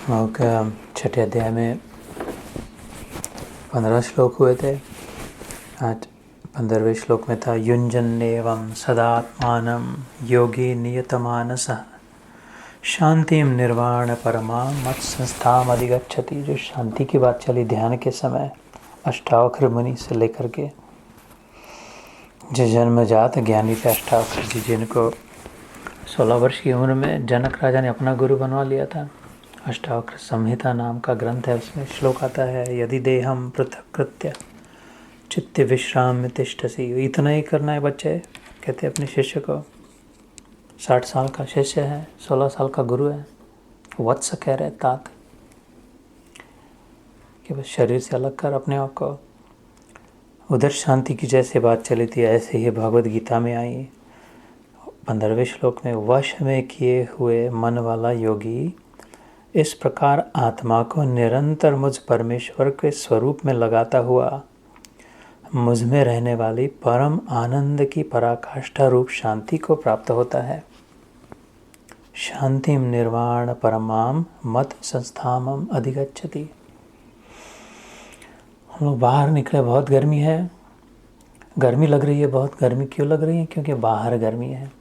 और छठे अध्याय में 15 श्लोक हुए थे। आज 15वें श्लोक में था युञ्जन एवं सदात्मानं योगी नियतमानसः शांतिं निर्वाण परमा मत संस्थाम अधिगच्छति। जो शांति की बात चली ध्यान के समय अष्टावक्र मुनि से लेकर के जो जन्मजात ज्ञानी थे अष्टावक्र जी, जिनको 16 वर्ष की उम्र में जनक राजा ने अपना गुरु बनवा लिया था। अष्टावक्र संहिता नाम का ग्रंथ है, उसमें श्लोक आता है यदि देहम पृथक कृत्य चित्त विश्राम में तिष्ठसी। इतना ही करना है बच्चे, कहते अपने शिष्य को। 60 साल का शिष्य है, 16 साल का गुरु है। वत्स कह रहे तात कि बस शरीर से अलग कर अपने आप को। उधर शांति की जैसे बात चली थी ऐसे ही भगवद गीता में आई 15वें श्लोक में वश में किए हुए मन वाला योगी इस प्रकार आत्मा को निरंतर मुझ परमेश्वर के स्वरूप में लगाता हुआ मुझ में रहने वाली परम आनंद की पराकाष्ठा रूप शांति को प्राप्त होता है। शांतिम निर्वाण परमाम मत संस्थामम अधिगच्छति। हम लोग बाहर निकले, बहुत गर्मी है, गर्मी लग रही है बहुत। गर्मी क्यों लग रही है? क्योंकि बाहर गर्मी है।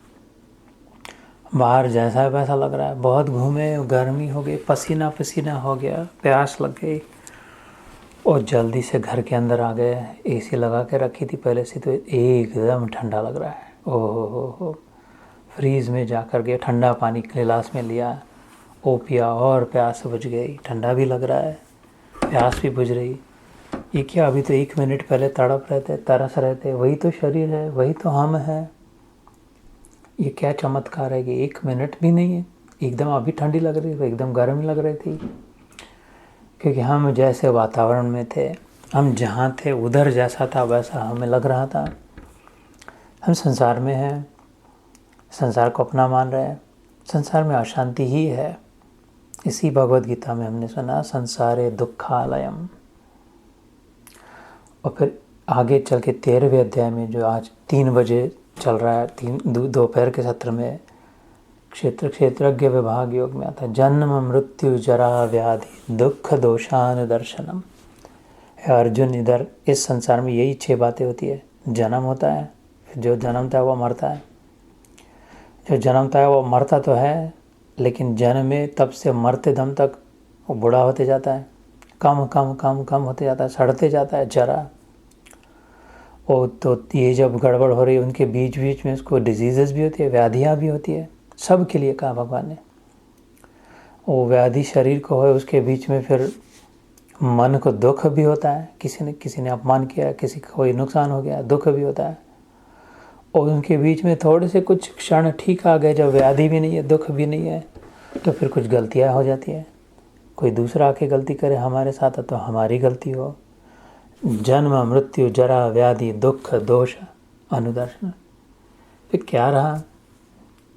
बाहर जैसा वैसा लग रहा है, बहुत घूमे, गर्मी हो गई, पसीना पसीना हो गया, प्यास लग गई और जल्दी से घर के अंदर आ गए। एसी लगा के रखी थी पहले से, तो एकदम ठंडा लग रहा है। ओहो, फ्रीज में जा कर के ठंडा पानी गिलास में लिया, ओ पिया और प्यास बुझ गई। ठंडा भी लग रहा है, प्यास भी बुझ रही। ये क्या, अभी तो 1 मिनट पहले तड़प रहे थे, तरस रहे थे, वही तो शरीर है, वही तो हम है। ये क्या चमत्कार है कि 1 मिनट भी नहीं है, एकदम अभी ठंडी लग रही है, एकदम गर्म लग रही थी। क्योंकि हम जैसे वातावरण में थे, हम जहाँ थे उधर जैसा था वैसा हमें लग रहा था। हम संसार में हैं, संसार को अपना मान रहे हैं, संसार में अशांति ही है। इसी भगवद गीता में हमने सुना संसारे दुखालयम। और फिर आगे चल के 13वें अध्याय में जो आज 3 बजे चल रहा है, दोपहर के सत्र में क्षेत्रज्ञ विभाग योग में आता है जन्म मृत्यु जरा व्याधि दुख दोषान दर्शनम। अर्जुन, इधर इस संसार में यही 6 बातें होती है। जन्म होता है, फिर जो जन्मता है वो मरता है। जो जन्मता है वो मरता तो है, लेकिन जन्म में तब से मरते दम तक वो बूढ़ा होते जाता है, कम कम कम कम होते जाता है, सड़ते जाता है जरा। और तो ये जब गड़बड़ हो रही है उनके बीच बीच में उसको डिजीज़ेस भी होती है, व्याधियाँ भी होती है। सब के लिए कहा भगवान ने। वो व्याधि शरीर को है, उसके बीच में फिर मन को दुख भी होता है। किसी ने अपमान किया, किसी का कोई नुकसान हो गया, दुख भी होता है। और उनके बीच में थोड़े से कुछ क्षण ठीक आ गए, जब व्याधि भी नहीं है, दुख भी नहीं है, तो फिर कुछ गलतियाँ हो जाती है। कोई दूसरा आके गलती करे हमारे साथ तो हमारी गलती हो। जन्म मृत्यु जरा व्याधि दुख दोष अनुदर्शन, फिर क्या रहा?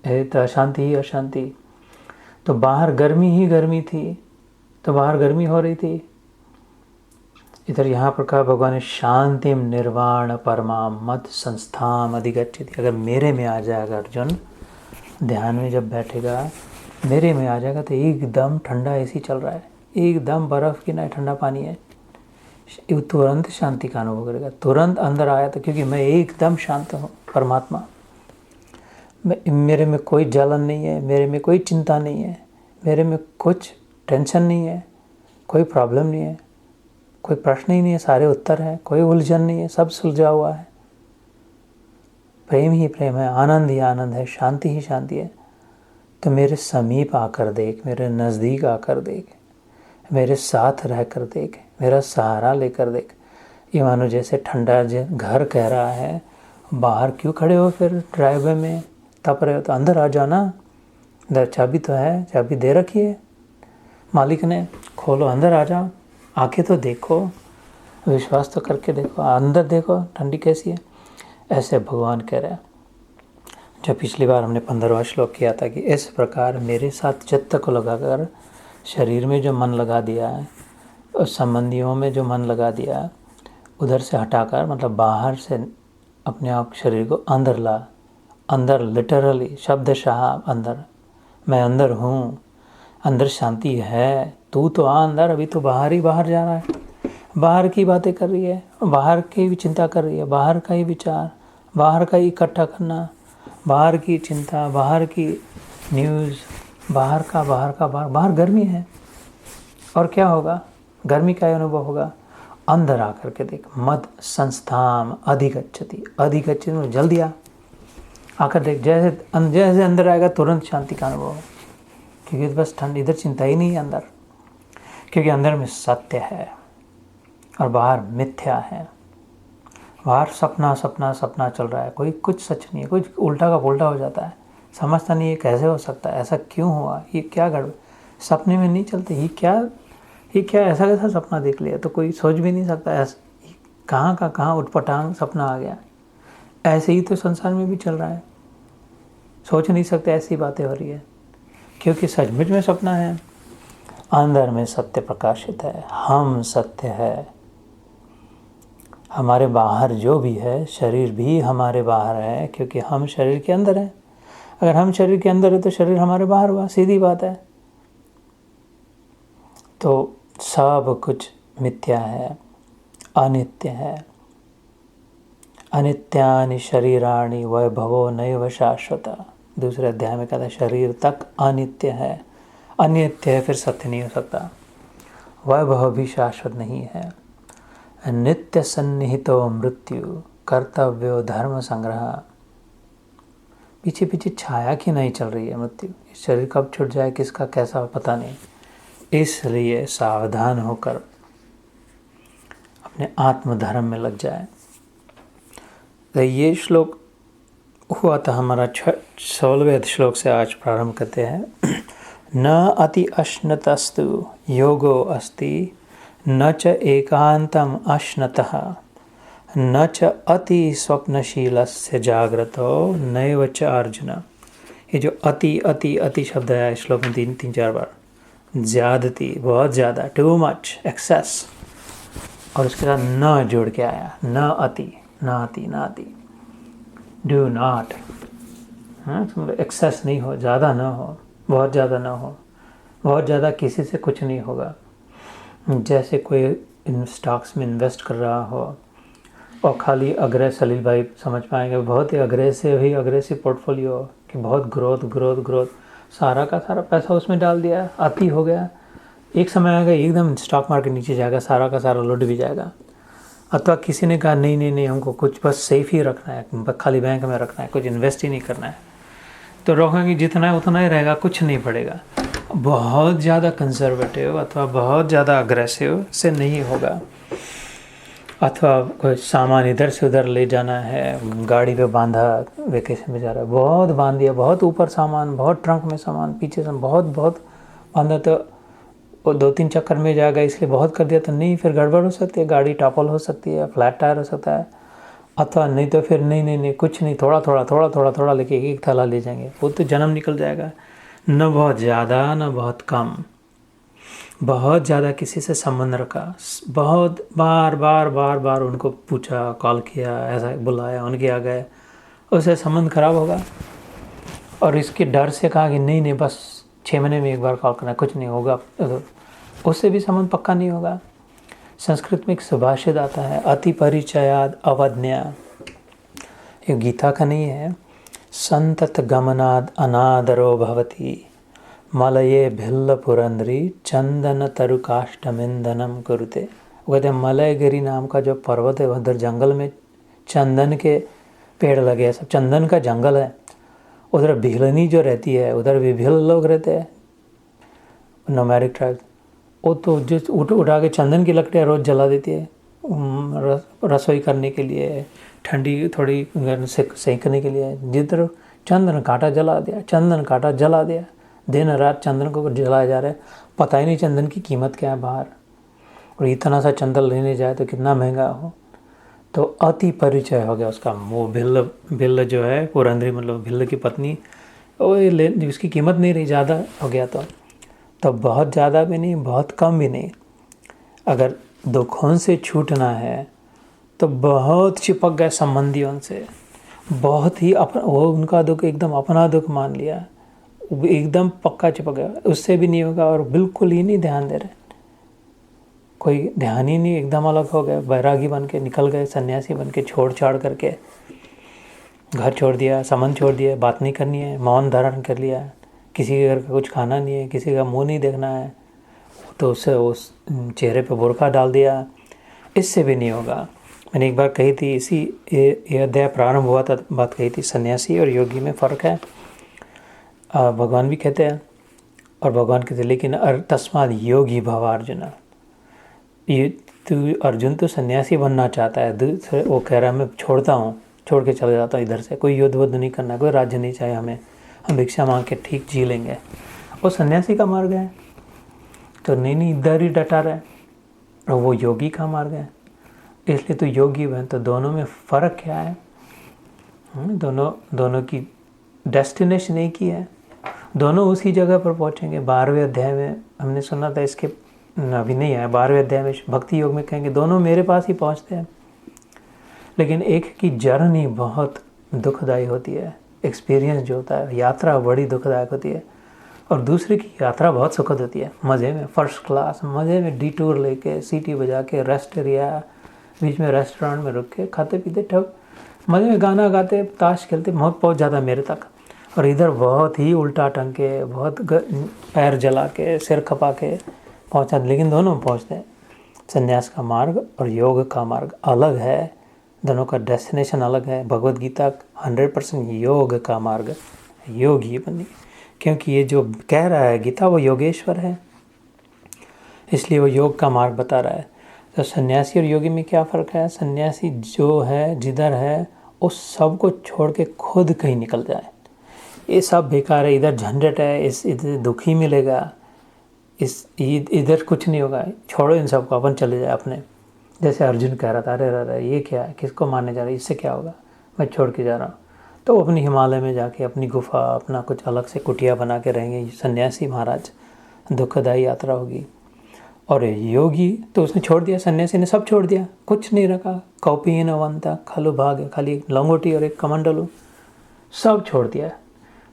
तो अशांति ही अशांति। तो बाहर गर्मी ही गर्मी थी, तो बाहर गर्मी हो रही थी। इधर यहाँ पर कहा भगवान ने शांतिम निर्वाण परमाम मत संस्थाम अधिगच्छति। अगर मेरे में आ जाएगा अर्जुन, ध्यान में जब बैठेगा मेरे में आ जाएगा, तो एकदम ठंडा एसी चल रहा है, एकदम बर्फ़ की ना ठंडा पानी है, तुरंत शांति का अनुभव करेगा। तुरंत अंदर आया था, क्योंकि मैं एकदम शांत हूँ, परमात्मा। मेरे में कोई जलन नहीं है, मेरे में कोई चिंता नहीं है, मेरे में कुछ टेंशन नहीं है, कोई प्रॉब्लम नहीं है, कोई प्रश्न ही नहीं है, सारे उत्तर हैं, कोई उलझन नहीं है, सब सुलझा हुआ है। प्रेम ही प्रेम है, आनंद ही आनंद है, शांति ही शांति है। तो मेरे समीप आकर देख, मेरे नज़दीक आकर देख, मेरे साथ रह कर देख, मेरा सहारा लेकर देख। ये मानो जैसे ठंडा घर कह रहा है, बाहर क्यों खड़े हो, फिर ड्राइववे में तप रहे हो, तो अंदर आ जाओ ना, अंदर चाबी तो है, चाबी दे रखी है मालिक ने, खोलो, अंदर आ जाओ, आके तो देखो, विश्वास तो करके देखो, अंदर देखो ठंडी कैसी है। ऐसे भगवान कह रहे हैं। जो पिछली बार हमने 15वां श्लोक किया था कि इस प्रकार मेरे साथ चित्त को लगाकर शरीर में जो मन लगा दिया है और संबंधियों में जो मन लगा दिया है, उधर से हटाकर, मतलब बाहर से अपने आप शरीर को अंदर ला। अंदर लिटरली शब्दशाह अंदर, मैं अंदर हूँ, अंदर शांति है, तू तो आ अंदर, अभी तो बाहर ही बाहर जा रहा है, बाहर की बातें कर रही है, बाहर की भी चिंता कर रही है, बाहर का ही विचार, बाहर का ही इकट्ठा करना, बाहर की चिंता, बाहर की न्यूज़, बाहर गर्मी है। और क्या होगा? गर्मी का अनुभव होगा। अंदर आकर के देख, मद संस्थाम अधिगच्छति, अधिगच्छति में जल्दी आकर देख, जैसे अंदर आएगा तुरंत शांति का अनुभव है, क्योंकि बस ठंड, इधर चिंता ही नहीं है अंदर, क्योंकि अंदर में सत्य है और बाहर मिथ्या है। बाहर सपना चल रहा है, कोई कुछ सच नहीं है, कुछ उल्टा का पुल्टा हो जाता है, समझता नहीं है कैसे हो सकता है, ऐसा क्यों हुआ, ये क्या गड़बड़, सपने में नहीं चलते, ये क्या ऐसा कैसा सपना देख लिया, तो कोई सोच भी नहीं सकता, ऐसा कहाँ का कहाँ उठपटांग सपना आ गया। ऐसे ही तो संसार में भी चल रहा है, सोच नहीं सकते, ऐसी बातें हो रही है, क्योंकि सचमुच में सपना है। अंदर में सत्य प्रकाशित है, हम सत्य है। हमारे बाहर जो भी है, शरीर भी हमारे बाहर है, क्योंकि हम शरीर के अंदर हैं। अगर हम शरीर के अंदर है तो शरीर हमारे बाहर हुआ, सीधी बात है। तो सब कुछ मिथ्या है, अनित्य है। अनित्यानि शरीराणि वैभवो नैव शाश्वत। दूसरे अध्याय में कहता है शरीर तक अनित्य है, अनित्य है, फिर सत्य नहीं हो सकता। वैभव भी शाश्वत नहीं है। नित्य सन्निहितो मृत्यु कर्तव्यो धर्म संग्रह। पीछे पीछे छाया की नहीं चल रही है मृत्यु, शरीर कब छूट जाए किसका कैसा पता नहीं, इसलिए सावधान होकर अपने आत्मधर्म में लग जाए। तो ये श्लोक हुआ था हमारा 16वें श्लोक से आज प्रारंभ करते हैं। न अति अश्नतस्तु योगो अस्ति न च एकांतम अश्नतः न च अति स्वप्नशीलस्य जाग्रतो नैव च अर्जुन। ये जो अति अति अति शब्द है इस श्लोक में तीन चार बार, ज्यादती, बहुत ज़्यादा, टू मच, एक्सेस, और उसके साथ न जोड़ के आया, न अति, न अति, न अति, डू नॉट, मतलब एक्सेस नहीं हो, ज़्यादा ना हो, बहुत ज़्यादा ना हो, बहुत ज़्यादा किसी से कुछ नहीं होगा। जैसे कोई इन स्टॉक्स में इन्वेस्ट कर रहा हो और खाली सलील भाई समझ पाएंगे, बहुत ही अग्रेसिव पोर्टफोलियो कि बहुत ग्रोथ, सारा का सारा पैसा उसमें डाल दिया, अति हो गया, एक समय आएगा एकदम स्टॉक मार्केट नीचे जाएगा, सारा का सारा लुट भी जाएगा। अथवा किसी ने कहा नहीं हमको कुछ बस सेफ ही रखना है, खाली बैंक में रखना है, कुछ इन्वेस्ट ही नहीं करना है, तो रोकेंगे जितना है उतना ही रहेगा, कुछ नहीं पड़ेगा। बहुत ज़्यादा कंजर्वेटिव अथवा बहुत ज़्यादा अग्रेसिव से नहीं होगा। अथवा कोई सामान इधर से उधर ले जाना है, गाड़ी पे बांधा, वेकेशन में जा रहा है, बहुत बांध दिया, बहुत ऊपर सामान, बहुत ट्रंक में सामान, पीछे से बहुत बांधा, तो वो 2-3 चक्कर में जाएगा, इसलिए बहुत कर दिया तो नहीं, फिर गड़बड़ हो सकती है, गाड़ी टॉपल हो सकती है, फ्लैट टायर हो सकता है। अथवा नहीं तो फिर नहीं कुछ नहीं, थोड़ा लेके एक थैला ले जाएंगे, वो तो जन्म निकल जाएगा। न बहुत ज़्यादा न बहुत कम, बहुत ज़्यादा किसी से संबंध रखा, बहुत बार उनको पूछा, कॉल किया, ऐसा बुलाया, उनके आ गए, उससे संबंध खराब होगा। और इसके डर से कहा कि नहीं बस 6 महीने में एक बार कॉल करना, कुछ नहीं होगा, उससे भी संबंध पक्का नहीं होगा। संस्कृत में एक सुभाषित आता है, अति परिचयाद अवज्ञा, ये गीता का नहीं है। संतत गमनाद अनादरो भवति मलये भिल्ल पुरंद्री चंदन तरुकाष्टमिंदनम कुरुते। वो कहते हैं मलयगिरी नाम का जो पर्वत है, उधर जंगल में चंदन के पेड़ लगे हैं, सब चंदन का जंगल है। उधर भिलनी जो रहती है, उधर भी भिल लोग रहते हैं, नोमैडिक ट्राइब, वो तो जिस उठा के चंदन की लकड़ियाँ रोज़ जला देती है रसोई करने के लिए, ठंडी थोड़ी सेंकने के लिए। जिधर चंदन काटा जला दिया, दिन रात चंदन को जलाया जा रहा है, पता ही नहीं चंदन की कीमत क्या है बाहर, और इतना सा चंदन लेने जाए तो कितना महंगा हो। तो अति परिचय हो गया उसका। वो भिल्ल जो है, पुरंदरी मतलब भिल्ल की पत्नी, वो उसकी कीमत नहीं रही, ज़्यादा हो गया तो बहुत ज़्यादा भी नहीं, बहुत कम भी नहीं। अगर दुखों से छूटना है तो बहुत चिपक गए संबंधियों से, बहुत ही वो उनका दुख एकदम अपना दुख मान लिया, एकदम पक्का चिपक गया, उससे भी नहीं होगा और बिल्कुल ही नहीं ध्यान दे रहे, कोई ध्यान ही नहीं, एकदम अलग हो गए, बैरागी बन के निकल गए, सन्यासी बन के छोड़ छाड़ करके घर छोड़ दिया, संबंध छोड़ दिया, बात नहीं करनी है, मौन धारण कर लिया, किसी के घर का कुछ खाना नहीं है, किसी का मुंह नहीं देखना है, तो उससे उस चेहरे पे बुर्का डाल दिया, इससे भी नहीं होगा। मैंने एक बार कही थी, इसी ये अध्याय प्रारंभ हुआ था, बात कही थी, सन्यासी और योगी में फ़र्क है। भगवान भी कहते हैं और भगवान कहते हैं लेकिन तस्माद योगी भव अर्जुन, ये तू अर्जुन तो सन्यासी बनना चाहता है, दूसरे वो कह रहा है मैं छोड़ता हूँ, छोड़ के चले जाता हूँ इधर से, कोई युद्ध वुद्ध नहीं करना, कोई राज्य नहीं चाहिए हमें, हम भिक्षा मांग के ठीक जी लेंगे। वो सन्यासी का मार्ग है, तो नहीं इधर ही डटा रहे, और वो योगी का मार्ग है, इसलिए तो योगी बन। तो दोनों में फ़र्क क्या है? दोनों की डेस्टिनेशन एक ही है, दोनों उसी जगह पर पहुँचेंगे। 12वें अध्याय में हमने सुना था, इसके अभी नहीं आया, 12वें अध्याय में भक्ति योग में कहेंगे दोनों मेरे पास ही पहुँचते हैं, लेकिन एक की जर्नी बहुत दुखदाई होती है, एक्सपीरियंस जो होता है, यात्रा बड़ी दुखदायक होती है, और दूसरे की यात्रा बहुत सुखद होती है, मज़े में, फर्स्ट क्लास मज़े में, डिटूर लेके, सीटी बजा के, रेस्ट एरिया, बीच में रेस्टोरेंट में रुक के खाते पीते ठग मज़े में, गाना गाते, ताश खेलते, बहुत पहुँच जाता मेरे तक। और इधर बहुत ही उल्टा टंग के, बहुत पैर जला के, सिर खपा के पहुँचा, लेकिन दोनों पहुँचते हैं। संन्यास का मार्ग और योग का मार्ग अलग है, दोनों का डेस्टिनेशन अलग है। भगवद गीता 100% योग का मार्ग, योगी बनी, क्योंकि ये जो कह रहा है गीता वो योगेश्वर है, इसलिए वो योग का मार्ग बता रहा है। तो सन्यासी और योगी में क्या फ़र्क है? सन्यासी जो है जिधर है उस सब को छोड़ के खुद कहीं निकल जाए, ये सब बेकार है, इधर झंझट है, इधर दुख ही मिलेगा, इधर कुछ नहीं होगा, छोड़ो इन सबको, अपन चले जाए अपने। जैसे अर्जुन कह रहा था, अरे ये क्या है, किसको मारने जा रहा है, इससे क्या होगा, मैं छोड़ के जा रहा हूँ। तो अपनी हिमालय में जाके अपनी गुफा, अपना कुछ अलग से कुटिया बना के रहेंगे सन्यासी महाराज, दुखदायी यात्रा होगी। और योगी तो उसने छोड़ दिया, सन्यासी ने सब छोड़ दिया, कुछ नहीं रखा, कौपी न वंता खलु भाग, खाली लंगोटी और एक कमंडलू, सब छोड़ दिया।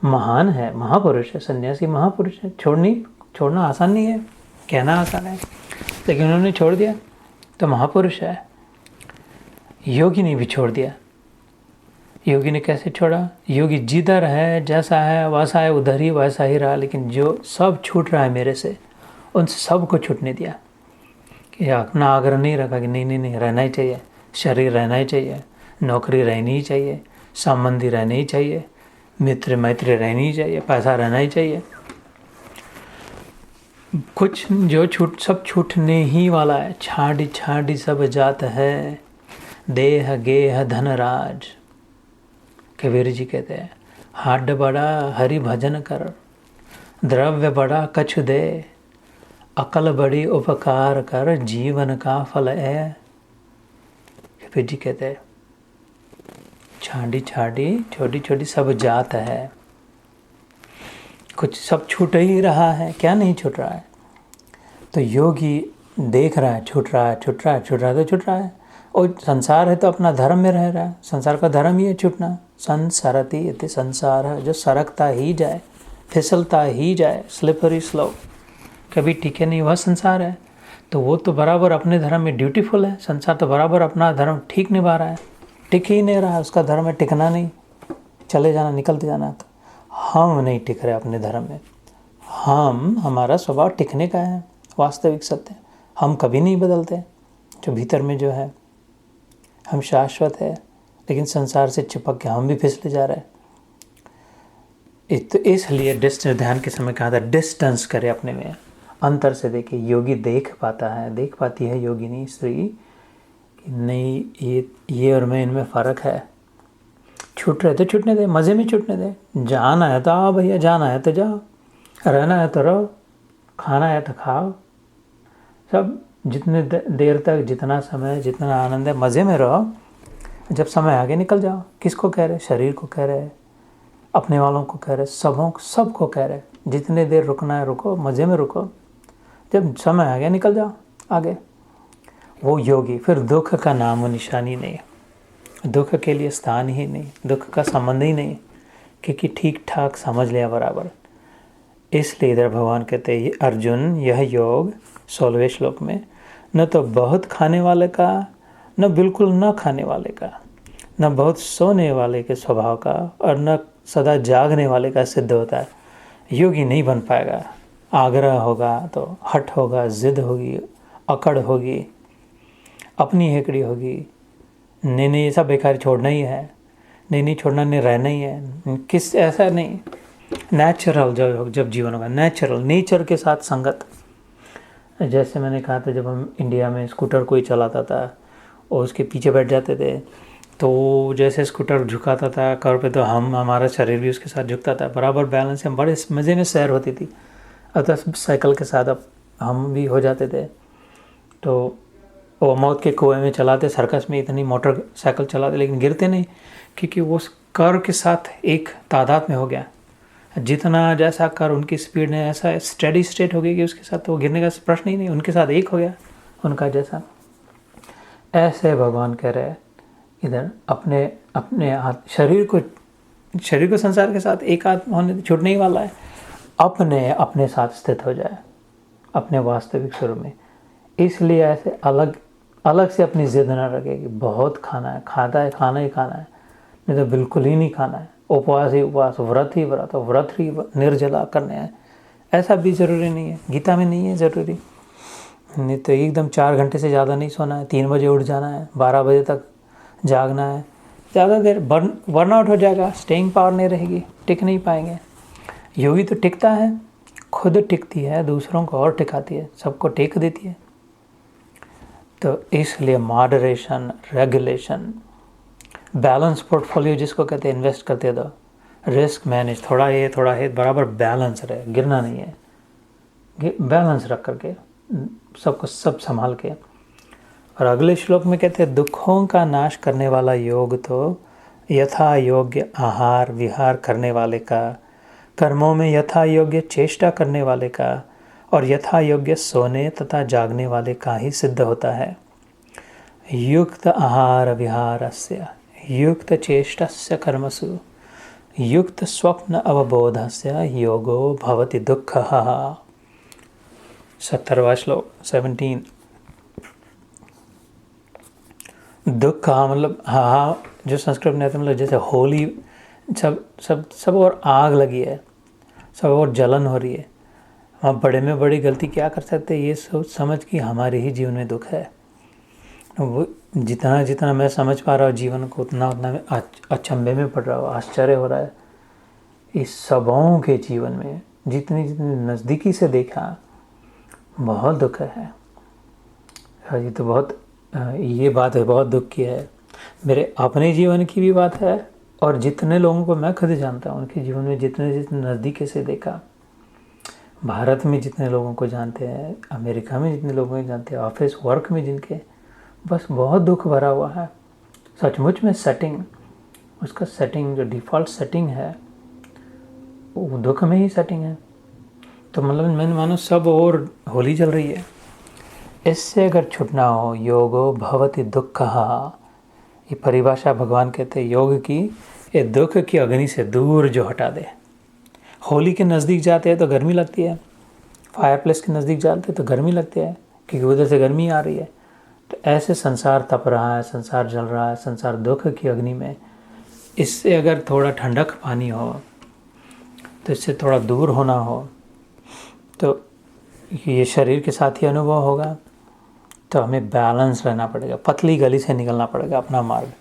महान है, महापुरुष है, सन्यासी महापुरुष है, छोड़ना आसान नहीं है, कहना आसान है, लेकिन उन्होंने छोड़ दिया तो महापुरुष है। योगी ने भी छोड़ दिया। योगी ने कैसे छोड़ा? योगी जिधर है, जैसा है वैसा है, उधर ही वैसा ही रहा, लेकिन जो सब छूट रहा है मेरे से, उन सब को छूटने दिया, कि अपना आग्रह नहीं रखा कि नहीं रहना ही चाहिए, शरीर रहना ही चाहिए, नौकरी रहनी ही चाहिए, संबंधी रहने ही चाहिए, मित्र मैत्री रहनी ही चाहिए, पैसा रहना ही चाहिए, कुछ जो सब छूटने ही वाला है। छाड़ी छाड़ी सब जात है, देह गेह धनराज, कबीर जी कहते हैं, हाड बड़ा हरि भजन कर, द्रव्य बड़ा कछु दे, अकल बड़ी उपकार कर, जीवन का फल है। कबीर जी कहते हैं छाड़ी छाड़ी छोटी छोटी सब जात है, कुछ सब छूट ही रहा है, क्या नहीं छूट रहा है? तो योगी देख रहा है छूट रहा है तो छूट रहा है, और संसार है तो अपना धर्म में रह रहा है, संसार का धर्म ही है छूटना। संसारति इति संसार है, जो सरकता ही जाए, फिसलता ही जाए, स्लिपरी स्लो, कभी टिके नहीं, वह संसार है। तो वो तो बराबर अपने धर्म में ड्यूटीफुल है, संसार तो बराबर अपना धर्म ठीक निभा रहा है, टिक ही नहीं रहा, उसका धर्म है टिकना नहीं, चले जाना, निकलते जाना। तो हम नहीं टिक रहे अपने धर्म में, हमारा स्वभाव टिकने का है, वास्तविक सत्य, हम कभी नहीं बदलते, जो भीतर में जो है हम शाश्वत है, लेकिन संसार से चिपक के हम भी फिसले जा रहे हैं। तो इसलिए ध्यान के समय कहा था डिस्टेंस करे अपने में, अंतर से देखे। योगी देख पाती है योगिनी स्त्री कि नहीं, ये और मैं, इनमें फ़र्क है, छूट रहे तो छूटने दे, मज़े में छूटने दे, जाना है तो आओ भैया, जाना है तो जाओ, रहना है तो रहो, खाना है तो खाओ, सब जितने देर तक, जितना समय, जितना आनंद है, मज़े में रहो, जब समय आगे निकल जाओ। किसको कह रहे? शरीर को कह रहे, अपने वालों को कह रहे, सबको कह रहे, जितने देर रुकना है रुको, मज़े में रुको, जब समय आ गया निकल जाओ आगे। वो योगी, फिर दुख का नाम व निशानी नहीं, दुख के लिए स्थान ही नहीं, दुख का संबंध ही नहीं, क्योंकि ठीक ठाक समझ लिया बराबर। इसलिए इधर भगवान कहते हैं अर्जुन, यह योग 16वें श्लोक में न तो बहुत खाने वाले का, न बिल्कुल न खाने वाले का, न बहुत सोने वाले के स्वभाव का, और न सदा जागने वाले का सिद्ध होता है। योगी नहीं बन पाएगा। आग्रह होगा तो हठ होगा, जिद होगी, अकड़ होगी, अपनी हेकड़ी होगी, नहीं ये सब बेकार छोड़ना ही है, नहीं छोड़ना, नहीं रहना ही है, किस ऐसा नहीं। नेचुरल जब जीवन होगा, नेचुरल नेचर के साथ संगत। जैसे मैंने कहा था, जब हम इंडिया में स्कूटर कोई चलाता था और उसके पीछे बैठ जाते थे, तो जैसे स्कूटर झुकाता था कर पे, तो हमारा शरीर भी उसके साथ झुकता था, बराबर बैलेंस से। हम बड़े मज़े में सैर होती थी। अतः साइकिल के साथ अब हम भी हो जाते थे। तो वो मौत के कुएं में चलाते, सर्कस में इतनी मोटर साइकिल चलाते, लेकिन गिरते नहीं, क्योंकि वो कर के साथ एक तादाद में हो गया। जितना जैसा कर उनकी स्पीड ने ऐसा स्टेडी स्टेट हो गई कि उसके साथ तो गिरने का प्रश्न ही नहीं, उनके साथ एक हो गया उनका जैसा। ऐसे भगवान कह रहे हैं इधर अपने अपने शरीर को संसार के साथ एक आत्मा होने छूटने ही वाला है। अपने साथ स्थित हो जाए, अपने वास्तविक स्वरूप में। इसलिए ऐसे अलग से अपनी जिद न रखे कि बहुत खाना है, खाना ही खाना है, नहीं तो बिल्कुल ही नहीं खाना है, उपवास ही उपवास, व्रत ही व्रत, व्रत ही निर्जला करने हैं। ऐसा भी ज़रूरी नहीं है, गीता में नहीं है ज़रूरी। नहीं तो एकदम 4 घंटे से ज़्यादा नहीं सोना है, 3 बजे उठ जाना है, 12 बजे तक जागना है। ज़्यादा देर बर्नआउट हो जाएगा, स्टेइंग पावर नहीं रहेगी, टिक नहीं पाएंगे। योगी तो टिकता है, खुद टिकती है, दूसरों को और टिकाती है, सबको टेक देती है। तो इसलिए मॉडरेशन, रेगुलेशन, बैलेंस पोर्टफोलियो जिसको कहते हैं, इन्वेस्ट करते दो, रिस्क मैनेज, थोड़ा ये बराबर बैलेंस रहे, गिरना नहीं है, बैलेंस रख करके सबको सब संभाल के। और अगले श्लोक में कहते हैं दुखों का नाश करने वाला योग तो यथा योग्य आहार विहार करने वाले का, कर्मों में यथा योग्य चेष्टा करने वाले का, और यथा योग्य सोने तथा जागने वाले का ही सिद्ध होता है। युक्त आहार विहारस्य, युक्त चेष्टस्य कर्मसु, युक्त स्वप्न अवबोधस्य योगो भवति दुःखः। 17वां श्लोक 17। दुख मतलब हाँ, जो संस्कृत में मतलब जैसे होली, सब और आग लगी है, सब और जलन हो रही है। हम बड़े में बड़ी गलती क्या कर सकते हैं, ये सोच समझ कि हमारे ही जीवन में दुख है। वो जितना मैं समझ पा रहा हूँ जीवन को, उतना मैं अचंभे में पड़ रहा हूँ, आश्चर्य हो रहा है। इस सबों के जीवन में जितनी नज़दीकी से देखा, बहुत दुख है। ये तो बहुत ये बात है, बहुत दुख की है। मेरे अपने जीवन की भी बात है, और जितने लोगों को मैं खुद जानता हूँ उनके जीवन में जितने नज़दीकी से देखा, भारत में जितने लोगों को जानते हैं, अमेरिका में जितने लोगों को जानते हैं, ऑफिस वर्क में जिनके, बस बहुत दुख भरा हुआ है। सचमुच में सेटिंग, उसका सेटिंग जो डिफ़ॉल्ट सेटिंग है वो दुख में ही सेटिंग है। तो मतलब मैंने मानो सब और होली चल रही है। इससे अगर छुटना हो, योगो भवति दुःखः, ये परिभाषा भगवान कहते हैं योग की, ये दुख की अग्नि से दूर जो हटा दे। होली के नज़दीक जाते हैं तो गर्मी लगती है, फायर प्लेस के नज़दीक जाते हैं तो गर्मी लगती है, क्योंकि उधर से गर्मी आ रही है। तो ऐसे संसार तप रहा है, संसार जल रहा है, संसार दुख की अग्नि में। इससे अगर थोड़ा ठंडक पानी हो, तो इससे थोड़ा दूर होना हो, तो ये शरीर के साथ ही अनुभव होगा। तो हमें बैलेंस रहना पड़ेगा, पतली गली से निकलना पड़ेगा अपना मार्ग।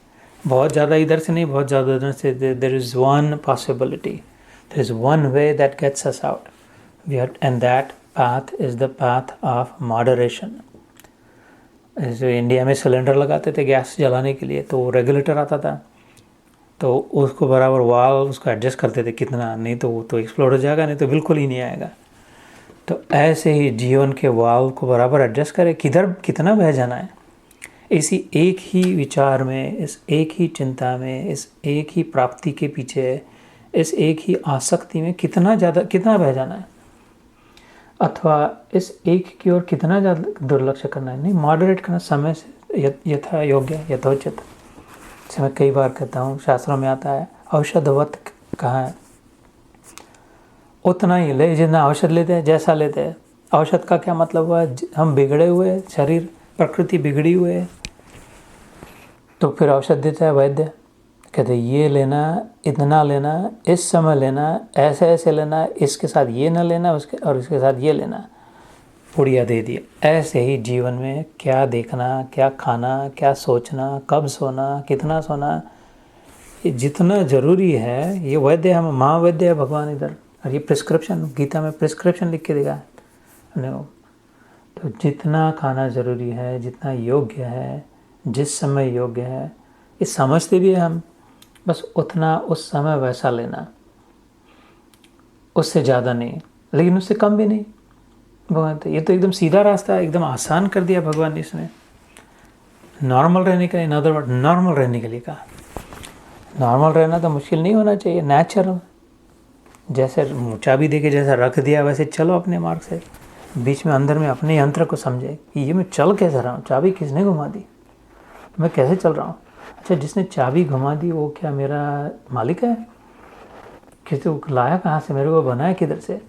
बहुत ज़्यादा इधर से नहीं, बहुत ज़्यादा इधर से। There is one possibility, there is one way that gets us out, and that path is the path of moderation. जो इंडिया में सिलेंडर लगाते थे गैस जलाने के लिए, तो वो रेगुलेटर आता था, तो उसको बराबर वाल्व उसको एडजस्ट करते थे कितना, नहीं तो वो तो एक्सप्लोड हो जाएगा, नहीं तो बिल्कुल ही नहीं आएगा। तो ऐसे ही जीवन के वाल्व को बराबर एडजस्ट करें, किधर कितना बह जाना है। इसी एक ही विचार में, इस एक ही चिंता में, इस एक ही प्राप्ति के पीछे, इस एक ही आसक्ति में कितना बह जाना है, अथवा इस एक की ओर कितना ज़्यादा दुर्लक्ष्य करना है। नहीं, मॉडरेट करना, समय से यथा योग्य यथोचित। जैसे मैं कई बार कहता हूँ, शास्त्रों में आता है औषधवत कहा है, उतना ही ले जितना औषध लेते हैं, जैसा लेते हैं। औषध का क्या मतलब हुआ, हम बिगड़े हुए, शरीर प्रकृति बिगड़ी हुए है, तो फिर औषध देता है वैद्य, कहते ये लेना, इतना लेना, इस समय लेना, ऐसे ऐसे लेना, इसके साथ ये ना लेना, उसके और इसके साथ ये लेना, पुड़िया दे दिया। ऐसे ही जीवन में क्या देखना, क्या खाना, क्या सोचना, कब सोना, कितना सोना, ये जितना ज़रूरी है, ये वैद्य हम महावैद्य है भगवान इधर। और ये प्रिस्क्रिप्शन, गीता में प्रिस्क्रिप्शन लिख के देगा हमने को। तो जितना खाना ज़रूरी है, जितना योग्य है, जिस समय योग्य है, ये समझते भी है हम, बस उतना उस समय वैसा लेना, उससे ज़्यादा नहीं, लेकिन उससे कम भी नहीं। भगवान तो ये तो एकदम सीधा रास्ता है, एकदम आसान कर दिया भगवान ने इसने। नॉर्मल रहने के लिए, इन अदर वर्ड नॉर्मल रहने के लिए कहा। नॉर्मल रहना तो मुश्किल नहीं होना चाहिए, नेचुरल, जैसे चाबी दे के जैसा रख दिया वैसे चलो अपने मार्ग से। बीच में अंदर में अपने यंत्र को समझे कि ये मैं चल कैसे रहा हूँ, चाबी किसने घुमा दी, मैं कैसे चल रहा हूँ। अच्छा, जिसने चाबी घुमा दी वो क्या मेरा मालिक है, किसी को लाया कहाँ से, मेरे को बनाया किधर से,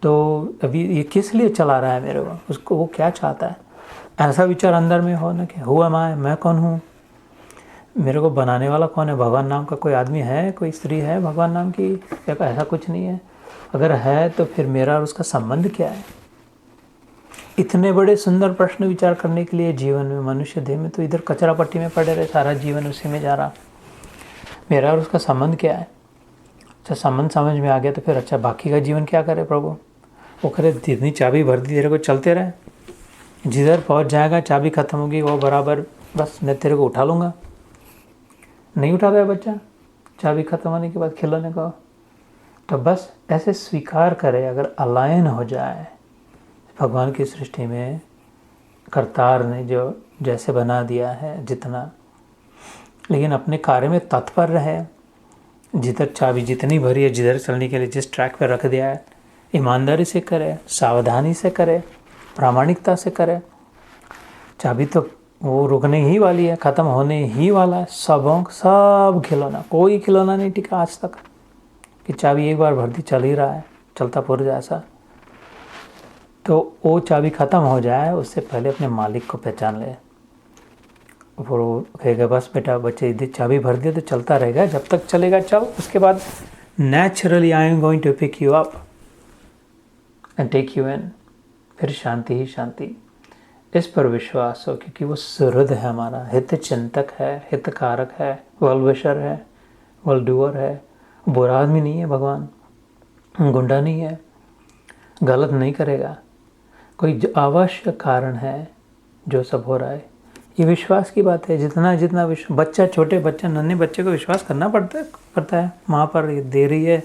तो अभी ये किस लिए चला रहा है मेरे को, उसको वो क्या चाहता है, ऐसा विचार अंदर में हो ना कि हुआ मैं कौन हूँ, मेरे को बनाने वाला कौन है, भगवान नाम का कोई आदमी है, कोई स्त्री है भगवान नाम की, या ऐसा कुछ नहीं है। अगर है तो फिर मेरा और उसका संबंध क्या है। इतने बड़े सुंदर प्रश्न विचार करने के लिए जीवन में, मनुष्य देह में तो इधर कचरा पट्टी में पड़े रहे, सारा जीवन उसी में जा रहा। मेरा और उसका संबंध क्या है। अच्छा, संबंध समझ में आ गया तो फिर अच्छा बाकी का जीवन क्या करे प्रभु। वो करे जितनी चाबी भर दी तेरे को, चलते रहे, जिधर पहुंच जाएगा चाबी खत्म होगी वो बराबर, बस मैं तेरे को उठा लूँगा। नहीं उठाता है बच्चा चाबी खत्म होने के बाद खिलौने को, तो बस ऐसे स्वीकार करे। अगर अलायन हो जाए भगवान की सृष्टि में, करतार ने जो जैसे बना दिया है जितना, लेकिन अपने कार्य में तत्पर रहे, जिधर चाबी जितनी भरी है, जिधर चलने के लिए जिस ट्रैक पर रख दिया है, ईमानदारी से करे, सावधानी से करे, प्रामाणिकता से करे। चाबी तो वो रुकने ही वाली है, ख़त्म होने ही वाला है। सब खिलौना, कोई खिलौना नहीं टिका आज तक कि चाबी एक बार भर दी चल ही रहा है, चलता पुर्जा ऐसा। तो वो चाबी ख़त्म हो जाए उससे पहले अपने मालिक को पहचान ले। वो कहेगा बस बेटा बच्चे इधर चाबी भर दिए तो चलता रहेगा, जब तक चलेगा चल, उसके बाद naturally I am going to pick you up and take you in. फिर शांति ही शांति। इस पर विश्वास हो, क्योंकि वो सुहृद है हमारा, हित चिंतक है, हितकारक है, वेल विशर है, वेल डूअर है। बुरा आदमी नहीं है भगवान, गुंडा नहीं है, गलत नहीं करेगा। कोई आवश्यक कारण है जो सब हो रहा है। ये विश्वास की बात है। जितना बच्चा, छोटे बच्चा, नन्हे बच्चे को विश्वास करना पड़ता है। माँ पर ये दे रही है,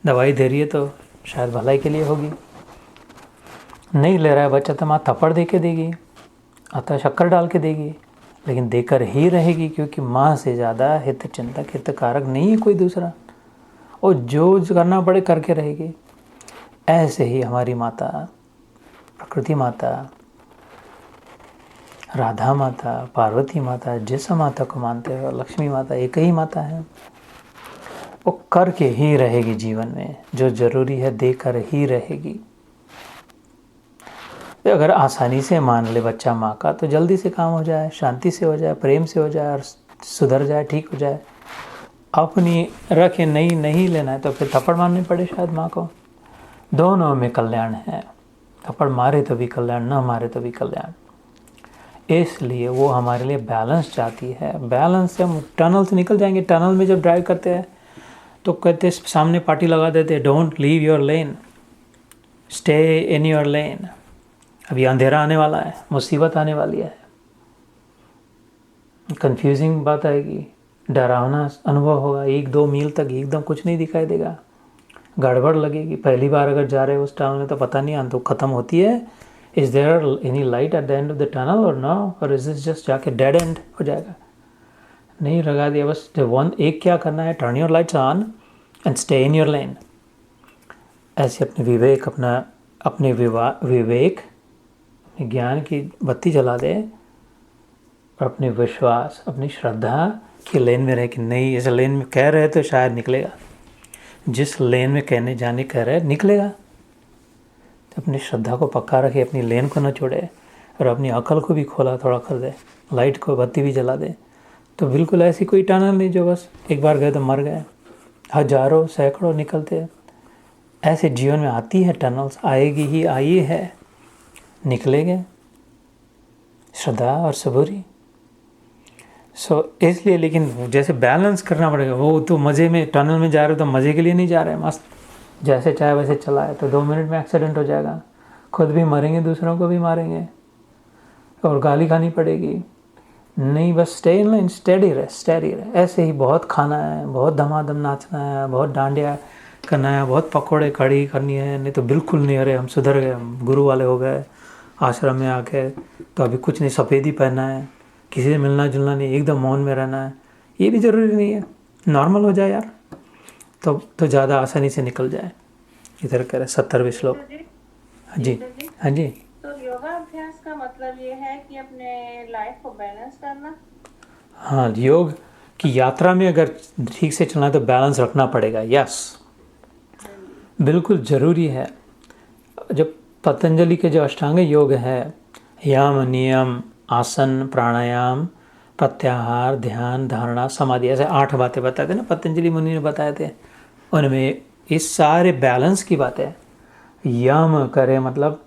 दवाई दे रही है तो शायद भलाई के लिए होगी। नहीं ले रहा है बच्चा तो माँ थप्पड़ दे के देगी, अतः शक्कर डाल के देगी, लेकिन देकर ही रहेगी, क्योंकि माँ से ज़्यादा हित चिंतक, हितकारक नहीं है कोई दूसरा। और जो करना पड़े करके रहेगी। ऐसे ही हमारी माता, प्रकृति माता, राधा माता, पार्वती माता, जिस माता को मानते हो, लक्ष्मी माता, एक ही माता है। वो करके ही रहेगी जीवन में, जो ज़रूरी है देकर ही रहेगी। तो अगर आसानी से मान ले बच्चा माँ का, तो जल्दी से काम हो जाए, शांति से हो जाए, प्रेम से हो जाए और सुधर जाए, ठीक हो जाए। अपनी रखे नहीं लेना है तो फिर थप्पड़ मारने पड़े शायद माँ को। दोनों में कल्याण है, थप्पड़ मारे तो भी कल्याण, न मारे तो भी कल्याण। इसलिए वो हमारे लिए बैलेंस चाहती है। बैलेंस से हम टनल से निकल जाएंगे। टनल में जब ड्राइव करते हैं तो कहते सामने पार्टी लगा देते, don't leave your lane, stay in your lane. अभी अंधेरा आने वाला है, मुसीबत आने वाली है, कंफ्यूजिंग बात आएगी, डरावना अनुभव होगा। 1-2 मील तक एकदम कुछ नहीं दिखाई देगा, गड़बड़ लगेगी। पहली बार अगर जा रहे हो उस टाउन में तो पता नहीं अंधेरा खत्म होती है, is there any light at the end of the tunnel or no, और इज दिस जस्ट जाके डेड एंड हो जाएगा। नहीं लगा दिया बस। एक क्या करना है, turn your lights on and stay in your lane. ऐसे अपने विवेक, अपने विवेक, ज्ञान की बत्ती जला दे और अपने विश्वास, अपनी श्रद्धा की लेन में रहे कि नहीं, इस लेन में कह रहे तो शायद निकलेगा। जिस लेन में कहने जाने कह रहे निकलेगा। तो अपनी श्रद्धा को पक्का रखे, अपनी लेन को न छोड़े और अपनी अकल को भी खोला थोड़ा कर दे, लाइट को बत्ती भी जला दे। तो बिल्कुल ऐसी कोई टनल नहीं जो बस एक बार गए तो मर गए। हजारों सैकड़ों निकलते ऐसे जीवन में आती है टनल्स, आएगी ही, आई है, निकलेंगे श्रद्धा और सबूरी। इसलिए लेकिन जैसे बैलेंस करना पड़ेगा। वो तो मज़े में टनल में जा रहे हो तो मज़े के लिए नहीं जा रहे हैं, मस्त जैसे चाहे वैसे चलाए तो 2 मिनट में एक्सीडेंट हो जाएगा, खुद भी मरेंगे, दूसरों को भी मारेंगे और गाली खानी पड़ेगी। नहीं, बस स्टे इन लाइन, स्टेडी रहे। ऐसे ही बहुत खाना है, बहुत धमाधम नाचना है, बहुत डांडिया करना है, बहुत पकौड़े कड़ी करनी है। नहीं तो बिल्कुल नहीं, अरे हम सुधर गए, हम गुरु वाले हो गए आश्रम में आके, तो अभी कुछ नहीं, सफ़ेद ही पहनना है, किसी से मिलना जुलना नहीं, एकदम मौन में रहना है। ये भी ज़रूरी नहीं है, नॉर्मल हो जाए यार तो ज़्यादा आसानी से निकल जाए। इधर कह रहे 70वें श्लोक। हाँ जी, हाँ जी। तो योगा अभ्यास का मतलब ये है कि अपने लाइफ को बैलेंस करना। हाँ, योग की यात्रा में अगर ठीक से चलना है तो बैलेंस रखना पड़ेगा। यस, बिल्कुल ज़रूरी है। जब पतंजलि के जो अष्टांग योग है, यम, नियम, आसन, प्राणायाम, प्रत्याहार, ध्यान, धारणा, समाधि, ऐसे 8 बातें बताए थे ना पतंजलि मुनि ने बताए थे। उनमें इस सारे बैलेंस की बातें, यम करे मतलब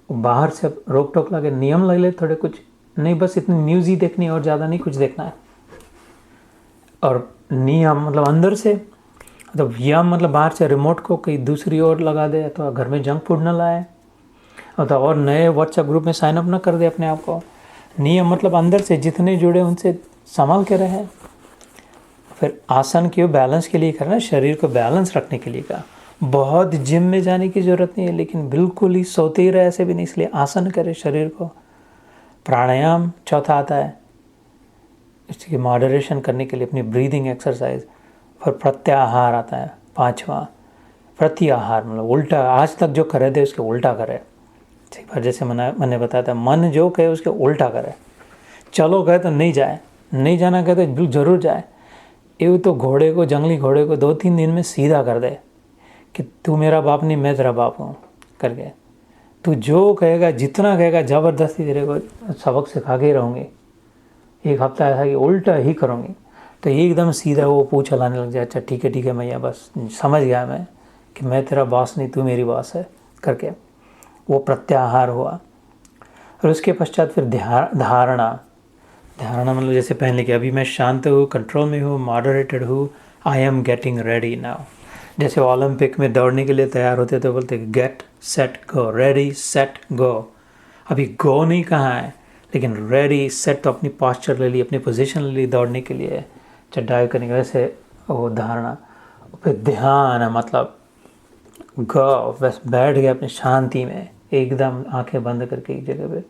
बाहर से रोक टोक लगे, नियम लग ले थोड़े, कुछ नहीं, बस इतनी न्यूज़ ही देखनी है और ज़्यादा नहीं कुछ देखना है। और नियम मतलब अंदर से, तो यम मतलब बाहर से रिमोट को कहीं दूसरी ओर लगा दे, तो घर में जंक फूड न लाए, और नए व्हाट्सएप ग्रुप में साइन अप न कर दे अपने आप को। नियम मतलब अंदर से जितने जुड़े उनसे संभाल के रहे। फिर आसन क्यों, बैलेंस के लिए करना, शरीर को बैलेंस रखने के लिए कहा। बहुत जिम में जाने की ज़रूरत नहीं है, लेकिन बिल्कुल ही सोते ही रहे ऐसे भी नहीं, इसलिए आसन करे शरीर को। प्राणायाम चौथा आता है, इसकी मॉडरेशन करने के लिए अपनी ब्रीदिंग एक्सरसाइज। फिर प्रत्याहार आता है 5वां। प्रत्याहार मतलब उल्टा, आज तक जो करे थे उसके उल्टा करे। ठीक है, जैसे मैंने बताया था, मन जो कहे उसके उल्टा करे। चलो कहे तो नहीं जाए, नहीं जाना कहे तो जरूर जाए। ये तो घोड़े को, जंगली घोड़े को 2-3 दिन में सीधा कर दे कि तू मेरा बाप नहीं, मैं तेरा बाप हूँ करके। तू जो कहेगा, जितना कहेगा, ज़बरदस्ती तेरे को सबक सिखा के ही रहूँगी। 1 हफ्ता ऐसा कि उल्टा ही करूँगी, तो एकदम सीधा वो पूछ चलाने लग जाए। अच्छा ठीक है मैया, बस समझ गया मैं कि मैं तेरा बॉस नहीं, तू मेरी बॉस है करके। वो प्रत्याहार हुआ। और उसके पश्चात फिर धारणा मतलब जैसे पहले कि अभी मैं शांत हूँ, कंट्रोल में हूँ, मॉडरेटेड हूँ, I am getting ready now. जैसे ओलंपिक में दौड़ने के लिए तैयार होते तो बोलते get set go, ready set go. अभी गो नहीं कहा है, लेकिन रेडी सेट तो अपनी पोस्चर ले ली, अपनी पोजीशन ले ली दौड़ने के लिए, चढ़ाई करने के। वैसे वो धारणा। फिर ध्यान मतलब गो, बस बैठ गया अपनी शांति में, एकदम आंखें बंद करके एक जगह पे।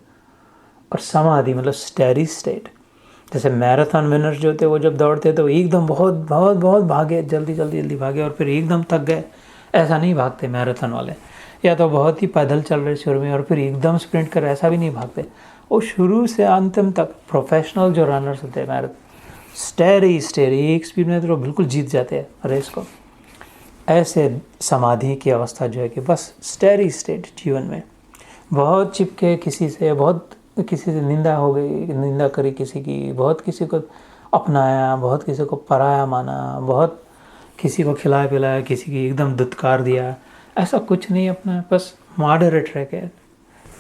और समाधि मतलब स्टेडी स्टेट। जैसे मैराथन विनर्स जो थे वो जब दौड़ते तो एकदम बहुत भागे, जल्दी भागे और फिर एकदम थक गए, ऐसा नहीं भागते मैराथन वाले। या तो बहुत ही पैदल चल रहे शुरू में और फिर एकदम स्प्रिंट कर, ऐसा भी नहीं भागते। वो शुरू से अंतिम तक प्रोफेशनल जो रनर्स होते हैं मैराथन, स्टेडी एक स्पीड में तो बिल्कुल जीत जाते हैं रेस को। ऐसे समाधि की अवस्था जो है कि बस स्टेडी स्टेट जीवन में, बहुत चिपके किसी से, बहुत किसी से निंदा हो गई, निंदा करी किसी की, बहुत किसी को अपनाया, बहुत किसी को पराया माना, बहुत किसी को खिलाया पिलाया, किसी की एकदम दुत्कार दिया, ऐसा कुछ नहीं। अपना बस मॉडरेट रह के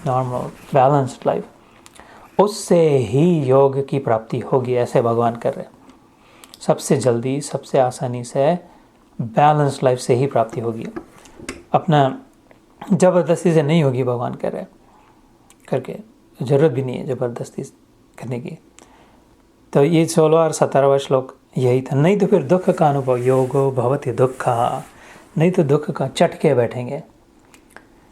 नॉर्मल बैलेंस्ड लाइफ, उससे ही योग की प्राप्ति होगी, ऐसे भगवान कर रहे। सबसे जल्दी, सबसे आसानी से बैलेंस्ड लाइफ से ही प्राप्ति होगी, अपना ज़बरदस्ती से नहीं होगी, भगवान कह रहे करके। ज़रूरत भी नहीं है ज़बरदस्ती करने की। तो ये 16 और 17वां श्लोक यही था। नहीं तो फिर दुख का अनुभव, योगो भवति दुखा, नहीं तो दुख का चटके बैठेंगे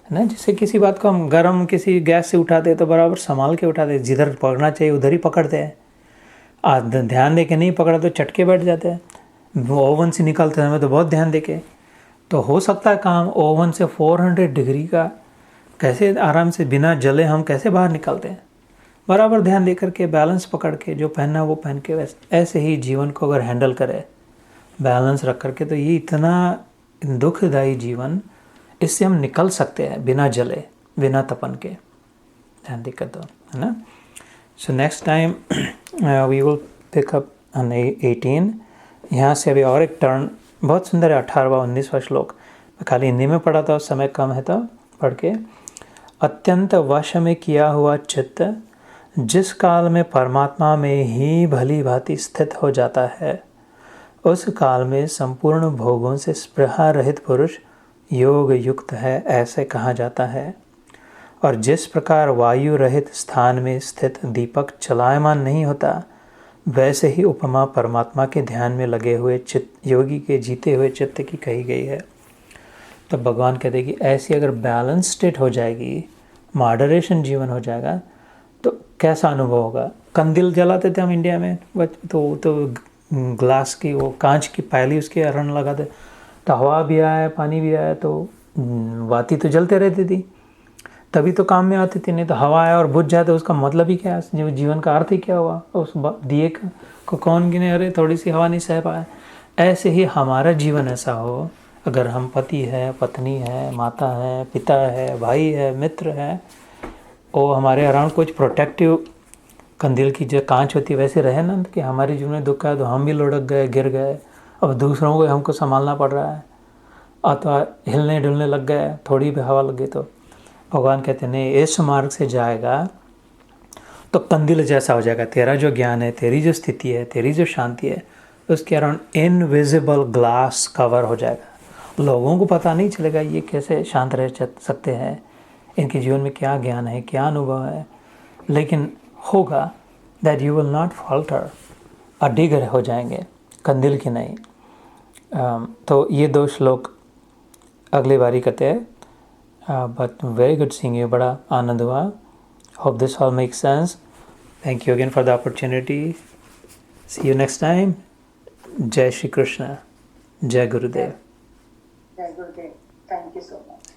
ना। जैसे किसी बात को हम गरम किसी गैस से उठाते तो बराबर संभाल के उठाते, जिधर पकड़ना चाहिए उधर ही पकड़ते हैं। ध्यान दे के नहीं पकड़ा तो चटके बैठ जाते हैं। ओवन से निकालते समय तो बहुत ध्यान दे के, तो हो सकता है काम ओवन से 400 डिग्री का कैसे आराम से बिना जले हम कैसे बाहर निकलते हैं। बराबर ध्यान दे करके, बैलेंस पकड़ के, जो पहनना वो पहन के, वैसे ऐसे ही जीवन को अगर हैंडल करे बैलेंस रख करके, तो ये इतना दुखदायी जीवन, इससे हम निकल सकते हैं बिना जले, बिना तपन के। ध्यान दिक्कत हो, है ना। So next time we will pick up on 18। यहाँ से अभी और एक टर्न बहुत सुंदर है, 18वां 19वां श्लोक। मैं खाली हिंदी में पढ़ा था, उस समय कम है तो पढ़ के। अत्यंत वश में किया हुआ चित्त जिस काल में परमात्मा में ही भली भांति स्थित हो जाता है, उस काल में संपूर्ण भोगों से स्पृहा रहित पुरुष योग युक्त है, ऐसे कहा जाता है। और जिस प्रकार वायु रहित स्थान में स्थित दीपक चलायमान नहीं होता, वैसे ही उपमा परमात्मा के ध्यान में लगे हुए चित्त योगी के जीते हुए चित्त की कही गई है। तो भगवान कहते हैं कि ऐसी अगर बैलेंस स्टेट हो जाएगी, मॉडरेशन जीवन हो जाएगा, तो कैसा अनुभव होगा। कंदील जलाते थे हम इंडिया में, तो ग्लास की वो कांच की पैली उसके अरण लगाते, तो हवा भी आए पानी भी आए तो बाती तो जलते रहती थी, तभी तो काम में आती थी। नहीं तो हवा आया और बुझ जाए तो उसका मतलब ही क्या है, जीवन का अर्थ ही क्या हुआ। उस दिए को कौन गिने, अरे थोड़ी सी हवा नहीं सह पाए। ऐसे ही हमारा जीवन ऐसा हो, अगर हम पति है, पत्नी है, माता है, पिता है, भाई है, मित्र है, और हमारे अराउंड कुछ प्रोटेक्टिव कंदील की जो कांच होती है वैसे रहे ना, कि हमारे जीवन में दुख है तो हम भी लुढ़क गए, गिर गए, अब दूसरों को हमको संभालना पड़ रहा है, अथवा हिलने डुलने लग गए, थोड़ी भी हवा लग गई तो भगवान कहते नहीं, इस मार्ग से जाएगा तो कंदील जैसा हो जाएगा। तेरा जो ज्ञान है, तेरी जो स्थिति है, तेरी जो शांति है, उसके अराउंड इनविजिबल ग्लास कवर हो जाएगा। लोगों को पता नहीं चलेगा ये कैसे शांत रह सकते हैं, इनके जीवन में क्या ज्ञान है, क्या अनुभव है, लेकिन होगा that you will not falter, अडिग हो जाएंगे, कंदील की नहीं। तो ये 2 श्लोक अगली बारी कहते हैं। But very good seeing you, बड़ा आनंद हुआ। Hope this all makes sense. Thank you again for the opportunity. See you next time. Jai Shri Krishna. Jai Gurudev. Jai Gurudev. Thank you so much.